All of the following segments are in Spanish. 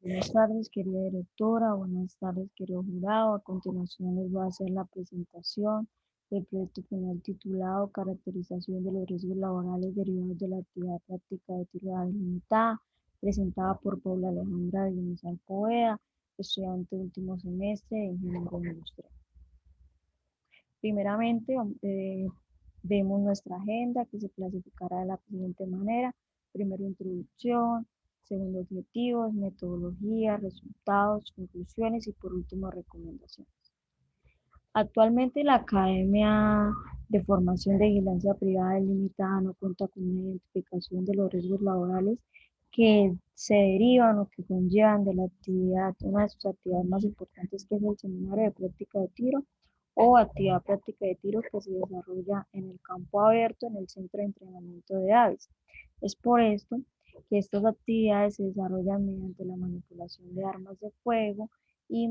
Buenas tardes, querida directora. Buenas tardes, querido jurado. A continuación les voy a hacer la presentación del proyecto final titulado Caracterización de los riesgos laborales derivados de la actividad práctica de tiro limitada, presentada por Paula Alejandra Villamizar Poveda, estudiante de último semestre de Ingeniería Industrial. Primeramente, vemos nuestra agenda que se clasificará de la siguiente manera. Primero, introducción. Segundo, objetivos, metodología, resultados, conclusiones y por último, recomendaciones. Actualmente la Academia de Formación de Vigilancia Privada Limitada no cuenta con una identificación de los riesgos laborales que se derivan o que conllevan de la actividad, una de sus actividades más importantes que es el seminario de práctica de tiro o actividad práctica de tiro que se desarrolla en el campo abierto en el centro de entrenamiento de aves. Es por esto que estas actividades se desarrollan mediante la manipulación de armas de fuego y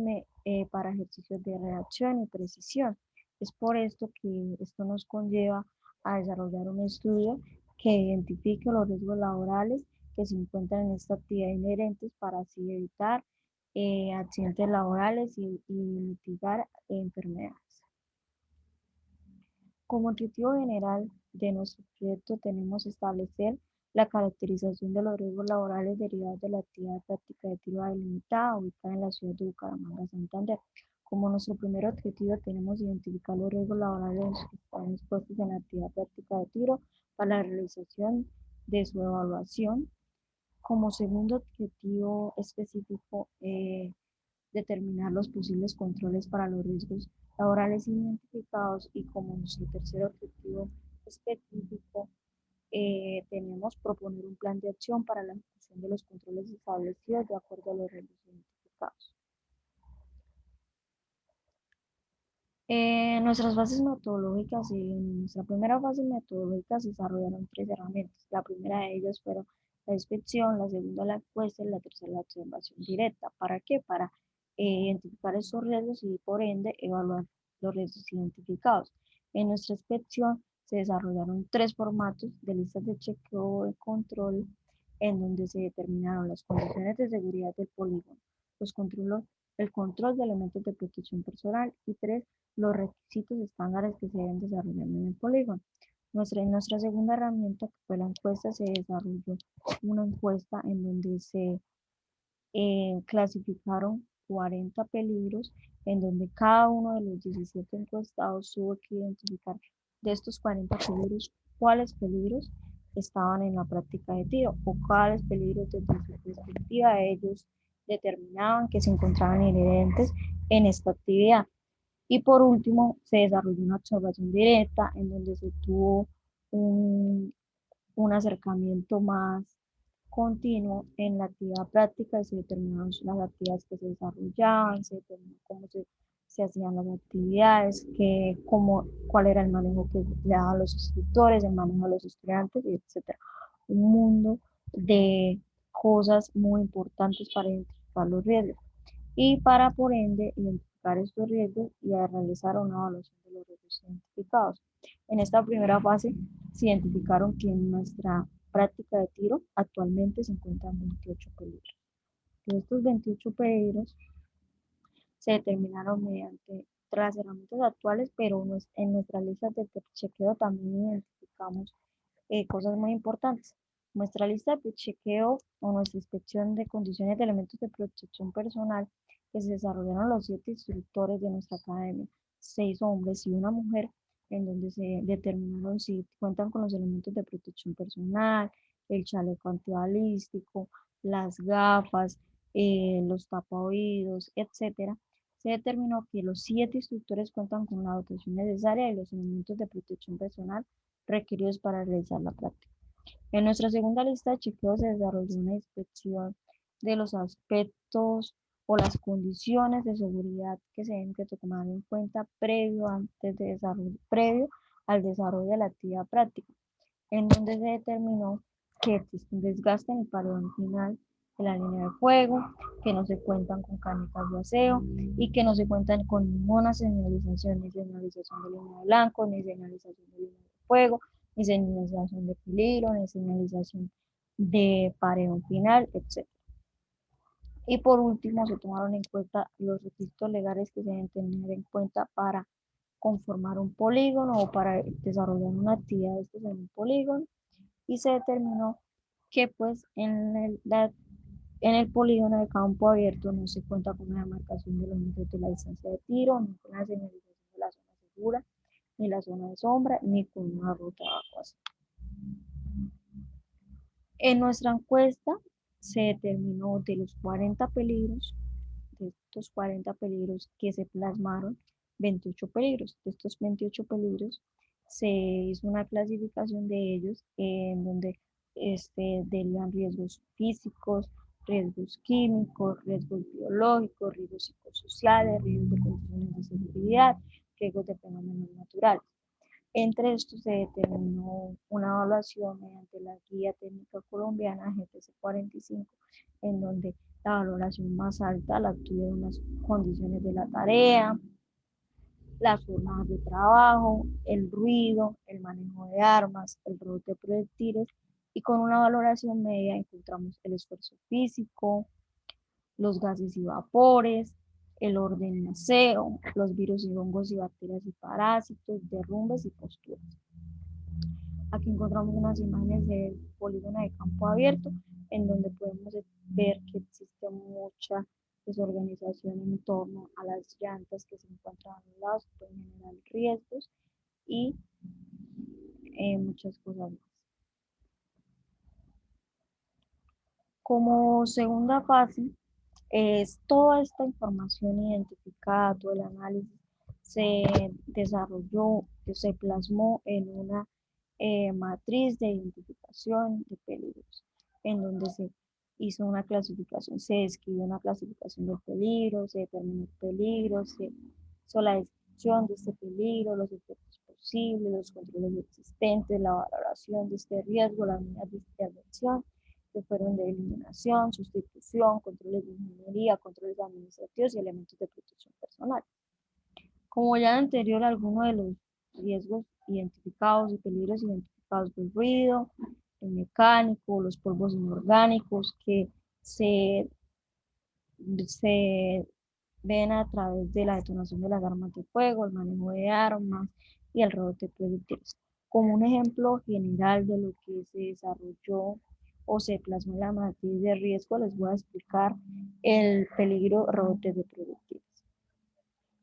para ejercicios de reacción y precisión. Es por esto que esto nos conlleva a desarrollar un estudio que identifique los riesgos laborales que se encuentran en esta actividad inherentes para así evitar accidentes laborales y mitigar enfermedades. Como objetivo general de nuestro proyecto tenemos establecer la caracterización de los riesgos laborales derivados de la actividad práctica de tiro delimitada ubicada en la ciudad de Bucaramanga, Santander. Como nuestro primer objetivo tenemos identificar los riesgos laborales que están expuestos en la actividad práctica de tiro para la realización de su evaluación. Como segundo objetivo específico, determinar los posibles controles para los riesgos laborales identificados y como nuestro tercer objetivo específico tenemos proponer un plan de acción para la ejecución de los controles establecidos de acuerdo a los riesgos identificados. Nuestras bases metodológicas, en nuestra primera fase metodológica se desarrollaron tres herramientas. La primera de ellas fueron la inspección, la segunda la encuesta y la tercera la observación directa. ¿Para qué? Para identificar esos riesgos y por ende evaluar los riesgos identificados. En nuestra inspección se desarrollaron tres formatos de listas de chequeo de control en donde se determinaron las condiciones de seguridad del polígono, el control de elementos de protección personal y tres, los requisitos estándares que se deben desarrollar en el polígono. En nuestra segunda herramienta, que fue la encuesta, se desarrolló una encuesta en donde se clasificaron 40 peligros, en donde cada uno de los 17 encuestados tuvo que identificar de estos 40 peligros cuáles peligros estaban en la práctica de tiro o cuáles peligros desde su perspectiva ellos determinaban que se encontraban inherentes en esta actividad. Y por último, se desarrolló una observación directa en donde se tuvo un, un acercamiento más continuo en la actividad práctica y se determinaron las actividades que se desarrollaban, se determinó cómo se hacían las actividades, cuál era el manejo que le daban los instructores, el manejo de los estudiantes, etc. Un mundo de cosas muy importantes para identificar los riesgos y para por ende identificar estos riesgos y a realizar una evaluación de los riesgos identificados. En esta primera fase se identificaron que en nuestra práctica de tiro actualmente se encuentran 28 peligros. De estos 28 peligros se determinaron mediante las herramientas actuales, pero en nuestras listas de chequeo también identificamos cosas muy importantes. Nuestra lista de chequeo o nuestra inspección de condiciones de elementos de protección personal que se desarrollaron los 7 instructores de nuestra academia, 6 hombres y una mujer, en donde se determinaron si cuentan con los elementos de protección personal, el chaleco antibalístico, las gafas, los tapaoídos, etcétera. Se determinó que los 7 instructores cuentan con la dotación necesaria y los elementos de protección personal requeridos para realizar la práctica. En nuestra segunda lista de chequeos se desarrolló una inspección de los aspectos o las condiciones de seguridad que se deben tomar en cuenta previo al desarrollo de la actividad práctica, en donde se determinó que existe un desgaste en el paredón final de la línea de fuego, que no se cuentan con canicas de aseo y que no se cuentan con ninguna señalización, ni señalización de línea de blanco, ni señalización de línea de fuego, ni señalización de peligro, ni señalización de paredón final, etc. Y por último, se tomaron en cuenta los requisitos legales que se deben tener en cuenta para conformar un polígono o para desarrollar una actividad de estos en un polígono, y se determinó que pues en el polígono de campo abierto no se cuenta con una demarcación de los metros de la distancia de tiro, ni con la señalización de la zona segura, ni la zona de sombra, ni con una ruta de evacuación. En nuestra encuesta se determinó de estos 40 peligros que se plasmaron, 28 peligros. De estos 28 peligros se hizo una clasificación de ellos en donde derivan riesgos físicos, riesgos químicos, riesgos biológicos, riesgos psicosociales, riesgos de condiciones de seguridad, riesgos de fenómenos naturales. Entre estos se determinó una evaluación mediante la Guía Técnica Colombiana GTC 45, en donde la valoración más alta la tuvieron las condiciones de la tarea, las formas de trabajo, el ruido, el manejo de armas, el robo de proyectiles, y con una valoración media encontramos el esfuerzo físico, los gases y vapores, el orden y aseo, los virus y hongos y bacterias y parásitos, derrumbes y posturas. Aquí encontramos unas imágenes del polígono de campo abierto, en donde podemos ver que existe mucha desorganización en torno a las llantas que se encuentran a los lados, que pueden generar riesgos y muchas cosas más. Como segunda fase, es toda esta información identificada, todo el análisis se desarrolló, se plasmó en una matriz de identificación de peligros, en donde se hizo una clasificación, se describió una clasificación de peligros, se determinó peligros, se hizo la descripción de este peligro, los efectos posibles, los controles existentes, la valoración de este riesgo, las medidas de intervención, que fueron de eliminación, sustitución, controles de ingeniería, controles administrativos y elementos de protección personal. Como ya anterior, algunos de los riesgos identificados y peligros identificados del ruido, el mecánico, los polvos inorgánicos que se, se ven a través de la detonación de las armas de fuego, el manejo de armas y el robo de proyectiles. Como un ejemplo general de lo que se desarrolló o se plasmó en la matriz de riesgo, les voy a explicar el peligro rebotes de proyectiles.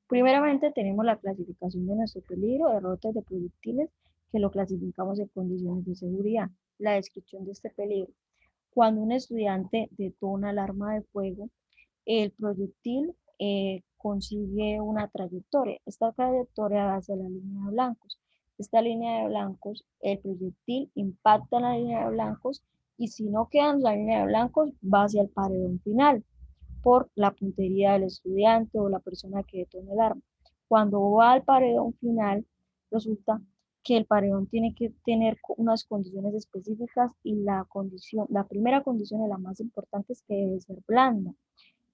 Primeramente tenemos la clasificación de nuestro peligro de rebotes de proyectiles, que lo clasificamos en condiciones de seguridad. La descripción de este peligro. Cuando un estudiante detona el arma de fuego, el proyectil consigue una trayectoria. Esta trayectoria va hacia la línea de blancos. Esta línea de blancos, el proyectil impacta en la línea de blancos, y si no queda en la línea de blancos, va hacia el paredón final por la puntería del estudiante o la persona que detona el arma. Cuando va al paredón final, resulta que el paredón tiene que tener unas condiciones específicas, y la primera condición y la más importante es que debe ser blanda.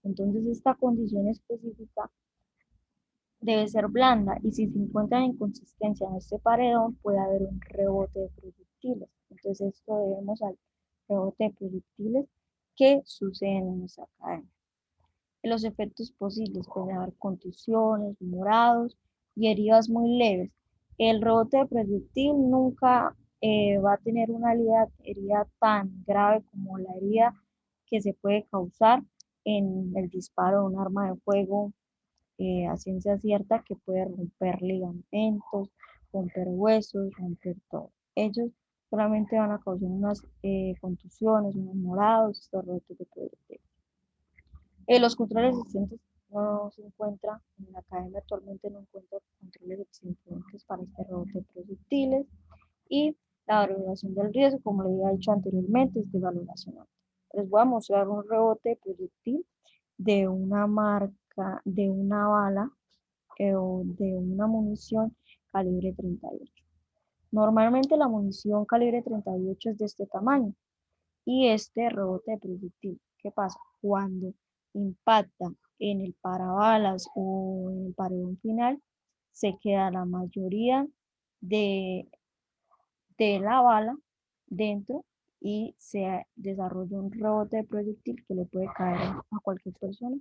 Entonces esta condición específica debe ser blanda, y si se encuentra inconsistencia en este paredón puede haber un rebote de proyectiles. Entonces esto debemos al rebote de proyectiles que suceden en nuestra academia. Los efectos posibles pueden haber contusiones, morados y heridas muy leves. El rebote de proyectil nunca va a tener una herida tan grave como la herida que se puede causar en el disparo de un arma de fuego a ciencia cierta, que puede romper ligamentos, romper huesos, romper todo. Ellos solamente van a causar unas contusiones, unos morados, estos rebotes de proyectil. Los controles existentes no se encuentran en la academia, actualmente no encuentra controles existentes para este rebote de proyectiles, y la valoración del riesgo, como le había dicho anteriormente, es de valoración alta. Les voy a mostrar un rebote de proyectil de una marca, de una bala o de una munición calibre 38. Normalmente la munición calibre 38 es de este tamaño, y este rebote de proyectil, ¿qué pasa? Cuando impacta en el parabalas o en el paredón final, se queda la mayoría de, de la bala dentro, y se desarrolla un rebote de proyectil que le puede caer a cualquier persona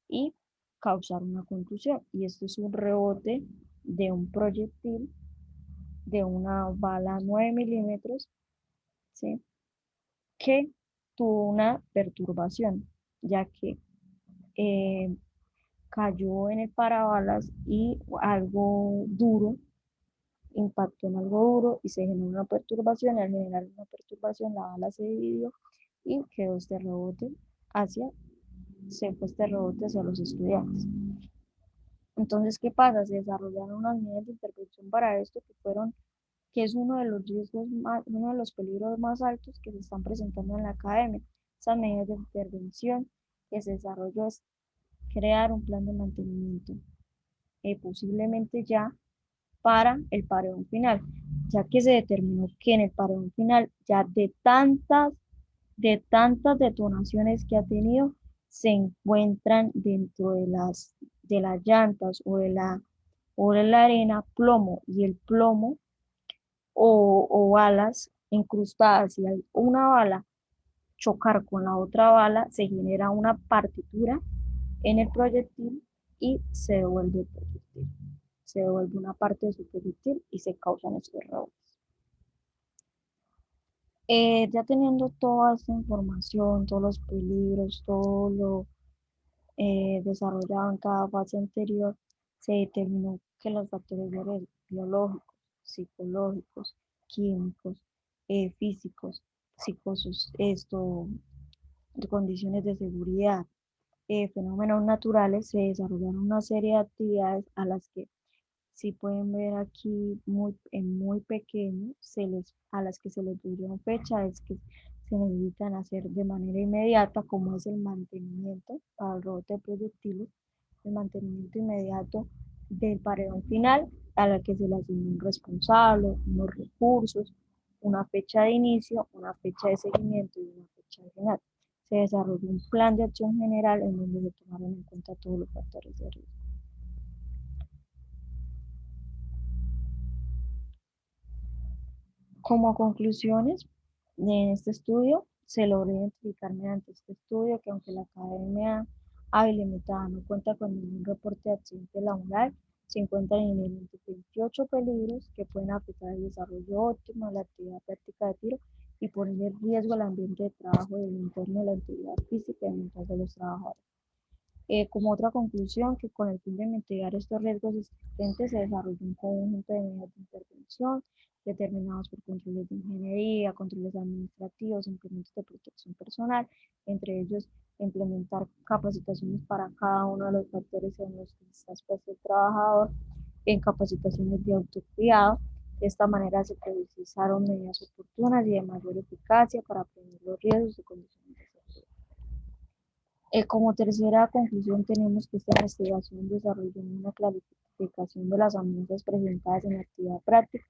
y causar una contusión. Y esto es un rebote de un proyectil de una bala 9 milímetros, ¿sí? Que tuvo una perturbación, ya que eh, cayó en el parabalas y algo duro impactó en algo duro y se generó una perturbación, y al generar una perturbación la bala se dividió y quedó este rebote hacia, se fue este rebote hacia los estudiantes. Entonces, ¿qué pasa? Se desarrollaron unas medidas de intervención para esto que es uno de los riesgos uno de los peligros más altos que se están presentando en la academia. Esas medidas de intervención que se desarrolló es crear un plan de mantenimiento, posiblemente ya para el paredón final, ya que se determinó que en el paredón final, ya de tantas detonaciones que ha tenido, se encuentran dentro de las llantas o de la arena plomo, y el plomo o balas incrustadas. Si hay una bala chocar con la otra bala, se genera una partitura en el proyectil y se devuelve el proyectil. Se devuelve una parte de su proyectil y se causan estos rebotes. Ya teniendo toda esta información, todos los peligros, todo lo desarrollado en cada fase anterior, se determinó que los factores biológicos, psicológicos, químicos, físicos, de condiciones de seguridad, fenómenos naturales, se desarrollaron una serie de actividades a las que, si pueden ver aquí en muy pequeño, a las que se les dieron fecha, es que se necesitan hacer de manera inmediata, como es el mantenimiento para el rebote de proyectiles, el mantenimiento inmediato del paredón final, a la que se le asignó un responsable, unos recursos, una fecha de inicio, una fecha de seguimiento y una fecha de final. Se desarrolló un plan de acción general en donde se tomaron en cuenta todos los factores de riesgo. Como conclusiones, en este estudio se logró identificar mediante este estudio que, aunque la Academia Hábil Limitada no cuenta con ningún reporte de accidente laboral, se encuentran inherentes 28 peligros que pueden afectar el desarrollo óptimo de la actividad práctica de tiro y poner en riesgo el ambiente de trabajo y el entorno de la integridad física y mental de los trabajadores. Como otra conclusión, que con el fin de mitigar estos riesgos existentes se desarrolló un conjunto de medidas de intervención determinados por controles de ingeniería, controles administrativos, implementos de protección personal, entre ellos implementar capacitaciones para cada uno de los factores en los que está expuesto el trabajador, en capacitaciones de autocuidado. De esta manera se precisaron medidas oportunas y de mayor eficacia para prevenir los riesgos de condiciones de salud. Como tercera conclusión, tenemos que esta investigación desarrolló una clarificación de las amenazas presentadas en la actividad práctica.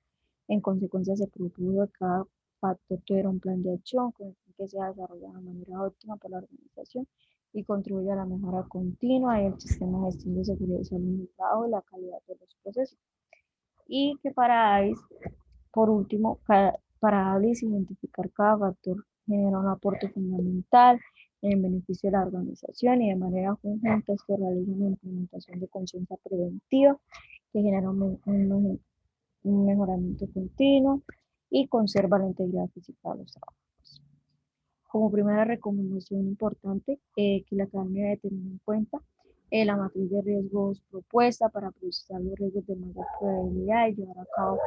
En consecuencia, se propuso que cada factor tuviera un plan de acción con el fin que sea desarrollado de manera óptima por la organización y contribuya a la mejora continua del sistema de gestión de seguridad y salud en el trabajo y la calidad de los procesos. Y que para AIS, por último, para ABLIS, identificar cada factor genera un aporte fundamental en beneficio de la organización, y de manera conjunta esto realiza una implementación de conciencia preventiva que genera un mejoramiento continuo y conserva la integridad física de los trabajadores. Como primera recomendación importante, que la academia debe tener en cuenta la matriz de riesgos propuesta para procesar los riesgos de mayor probabilidad y llevar a cabo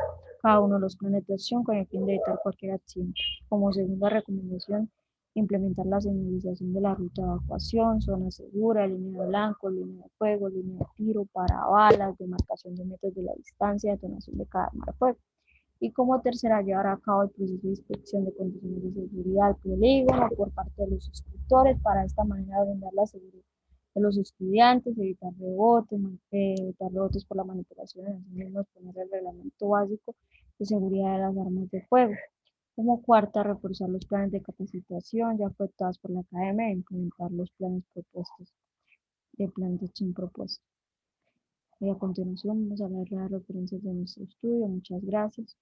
cada uno de los planes de acción con el fin de evitar cualquier accidente. Como segunda recomendación, implementar la señalización de la ruta de evacuación, zona segura, línea de blanco, línea de fuego, línea de tiro, para balas, demarcación de metros de la distancia, detonación de cada arma de fuego. Y como tercera, llevar a cabo el proceso de inspección de condiciones de seguridad al polígono por parte de los instructores, para de esta manera brindar la seguridad de los estudiantes, evitar rebotes por la manipulación, así mismo poner el reglamento básico de seguridad de las armas de fuego. Como cuarta, reforzar los planes de capacitación ya afectados por la academia e implementar los planes propuestos, de plan de acción propuesto. Y a continuación vamos a ver las referencias de nuestro estudio. Muchas gracias.